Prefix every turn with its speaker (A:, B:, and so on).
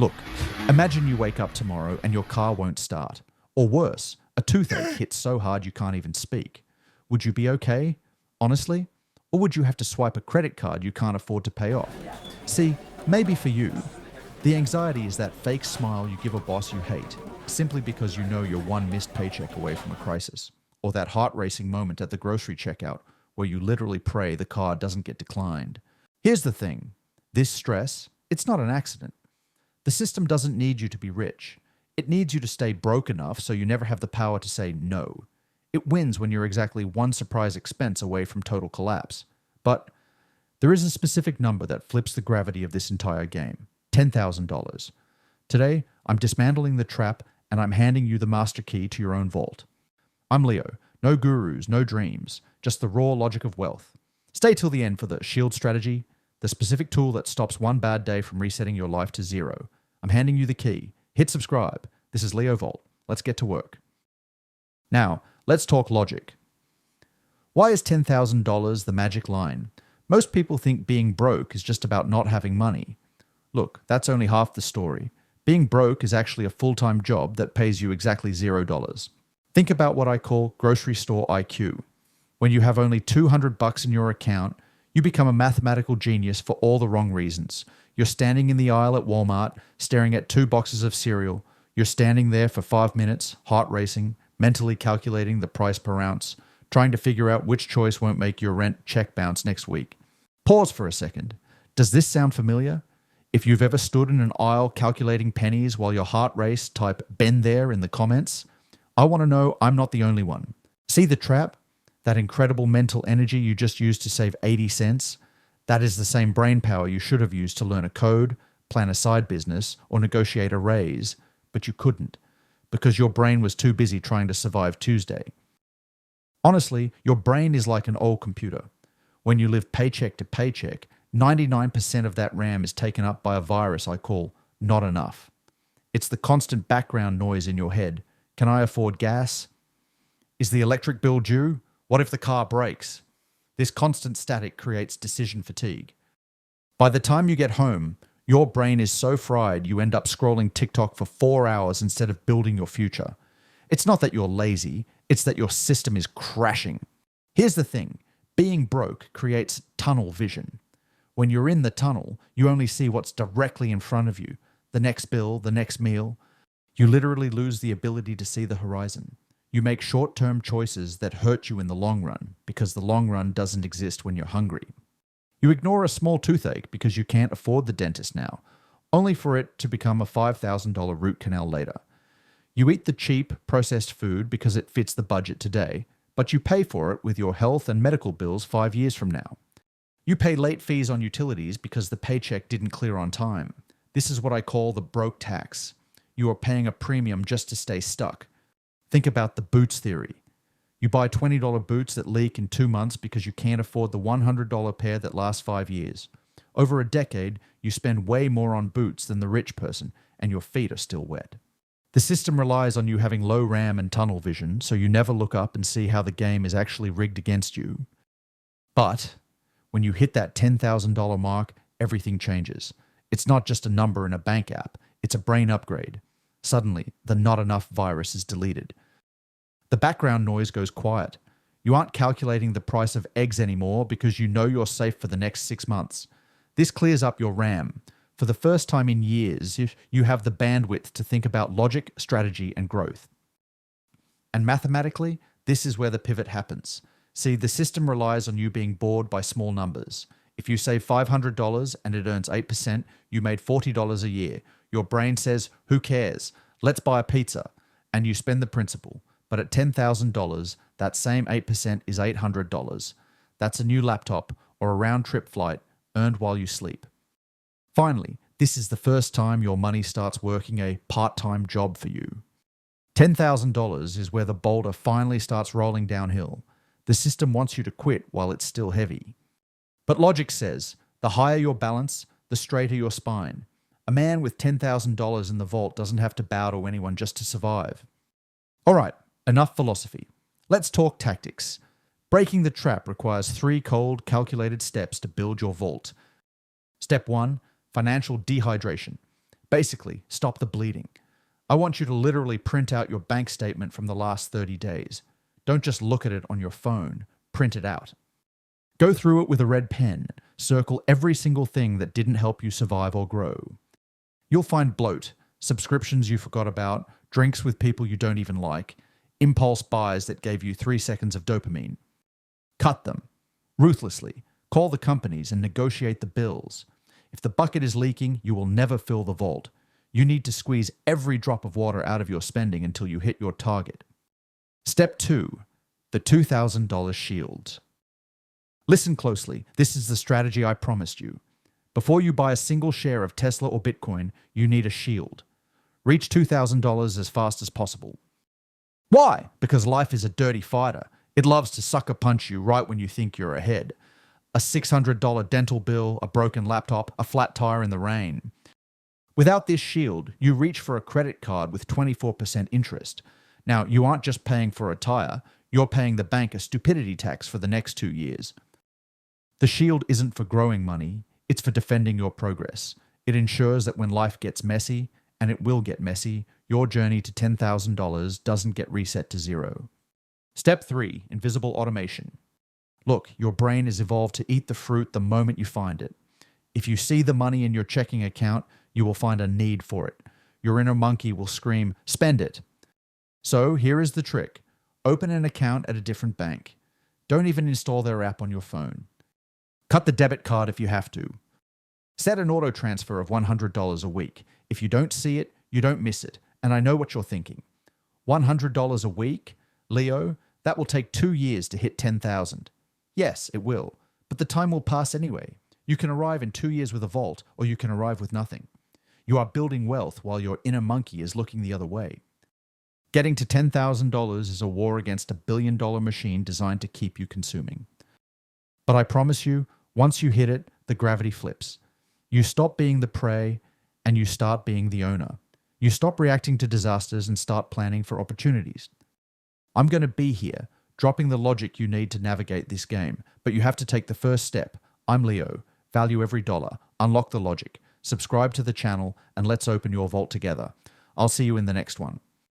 A: Look, imagine you wake up tomorrow and your car won't start. Or worse, a toothache hits so hard you can't even speak. Would you be okay? Honestly? Or would you have to swipe a credit card you can't afford to pay off? See, maybe for you, the anxiety is that fake smile you give a boss you hate, simply because you know you're one missed paycheck away from a crisis. Or that heart-racing moment at the grocery checkout where you literally pray the card doesn't get declined. Here's the thing. This stress, it's not an accident. The system doesn't need you to be rich. It needs you to stay broke enough so you never have the power to say no. It wins when you're exactly one surprise expense away from total collapse. But there is a specific number that flips the gravity of this entire game. $10,000. Today, I'm dismantling the trap and I'm handing you the master key to your own vault. I'm Leo. No gurus, no dreams, just the raw logic of wealth. Stay till the end for the shield strategy, the specific tool that stops one bad day from resetting your life to zero. I'm handing you the key. Hit subscribe. This is Leo Vault. Let's get to work. Now, let's talk logic. Why is $10,000 the magic line? Most people think being broke is just about not having money. Look, that's only half the story. Being broke is actually a full-time job that pays you exactly $0. Think about what I call grocery store IQ. When you have only $200 in your account, you become a mathematical genius for all the wrong reasons. You're standing in the aisle at Walmart, staring at 2 boxes of cereal. You're standing there for 5 minutes, heart racing, mentally calculating the price per ounce, trying to figure out which choice won't make your rent check bounce next week. Pause for a second. Does this sound familiar? If you've ever stood in an aisle calculating pennies while your heart raced, type "been there" in the comments. I want to know I'm not the only one. See the trap? That incredible mental energy you just used to save 80 cents? That is the same brain power you should have used to learn a code, plan a side business, or negotiate a raise, but you couldn't, because your brain was too busy trying to survive Tuesday. Honestly, your brain is like an old computer. When you live paycheck to paycheck, 99% of that RAM is taken up by a virus I call not enough. It's the constant background noise in your head. Can I afford gas? Is the electric bill due? What if the car breaks? This constant static creates decision fatigue. By the time you get home, your brain is so fried you end up scrolling TikTok for 4 hours instead of building your future. It's not that you're lazy, it's that your system is crashing. Here's the thing. Being broke creates tunnel vision. When you're in the tunnel, you only see what's directly in front of you. The next bill, the next meal. You literally lose the ability to see the horizon. You make short-term choices that hurt you in the long run because the long run doesn't exist when you're hungry. You ignore a small toothache because you can't afford the dentist now, only for it to become a $5,000 root canal later. You eat the cheap, processed food because it fits the budget today, but you pay for it with your health and medical bills 5 years from now. You pay late fees on utilities because the paycheck didn't clear on time. This is what I call the broke tax. You are paying a premium just to stay stuck. Think about the boots theory. You buy $20 boots that leak in 2 months because you can't afford the $100 pair that lasts 5 years. Over a decade, you spend way more on boots than the rich person, and your feet are still wet. The system relies on you having low RAM and tunnel vision, so you never look up and see how the game is actually rigged against you. But when you hit that $10,000 mark, everything changes. It's not just a number in a bank app, it's a brain upgrade. Suddenly, the not enough virus is deleted. The background noise goes quiet. You aren't calculating the price of eggs anymore because you know you're safe for the next 6 months. This clears up your RAM. For the first time in years, you have the bandwidth to think about logic, strategy, and growth. And mathematically, this is where the pivot happens. See, the system relies on you being bored by small numbers. If you save $500 and it earns 8%, you made $40 a year. Your brain says, who cares? Let's buy a pizza. And you spend the principal. But at $10,000, that same 8% is $800. That's a new laptop or a round-trip flight earned while you sleep. Finally, this is the first time your money starts working a part-time job for you. $10,000 is where the boulder finally starts rolling downhill. The system wants you to quit while it's still heavy. But logic says, the higher your balance, the straighter your spine. A man with $10,000 in the vault doesn't have to bow to anyone just to survive. All right, enough philosophy. Let's talk tactics. Breaking the trap requires 3 cold, calculated steps to build your vault. Step 1, financial dehydration. Basically, stop the bleeding. I want you to literally print out your bank statement from the last 30 days. Don't just look at it on your phone. Print it out. Go through it with a red pen. Circle every single thing that didn't help you survive or grow. You'll find bloat, subscriptions you forgot about, drinks with people you don't even like, impulse buys that gave you 3 seconds of dopamine. Cut them. Ruthlessly. Call the companies and negotiate the bills. If the bucket is leaking, you will never fill the vault. You need to squeeze every drop of water out of your spending until you hit your target. Step 2. The $2,000 shield. Listen closely. This is the strategy I promised you. Before you buy a single share of Tesla or Bitcoin, you need a shield. Reach $2,000 as fast as possible. Why? Because life is a dirty fighter. It loves to sucker punch you right when you think you're ahead. A $600 dental bill, a broken laptop, a flat tire in the rain. Without this shield, you reach for a credit card with 24% interest. Now, you aren't just paying for a tire, you're paying the bank a stupidity tax for the next 2 years. The shield isn't for growing money, it's for defending your progress. It ensures that when life gets messy, and it will get messy, your journey to $10,000 doesn't get reset to zero. Step 3. Invisible automation. Look, your brain is evolved to eat the fruit the moment you find it. If you see the money in your checking account, you will find a need for it. Your inner monkey will scream, "Spend it." So here is the trick. Open an account at a different bank. Don't even install their app on your phone. Cut the debit card if you have to. Set an auto transfer of $100 a week. If you don't see it, you don't miss it. And I know what you're thinking. $100 a week? Leo, that will take 2 years to hit 10,000. Yes, it will. But the time will pass anyway. You can arrive in 2 years with a vault, or you can arrive with nothing. You are building wealth while your inner monkey is looking the other way. Getting to $10,000 is a war against a billion-dollar machine designed to keep you consuming. But I promise you, once you hit it, the gravity flips. You stop being the prey, and you start being the owner. You stop reacting to disasters and start planning for opportunities. I'm going to be here, dropping the logic you need to navigate this game, but you have to take the first step. I'm Leo. Value every dollar. Unlock the logic. Subscribe to the channel, and let's open your vault together. I'll see you in the next one.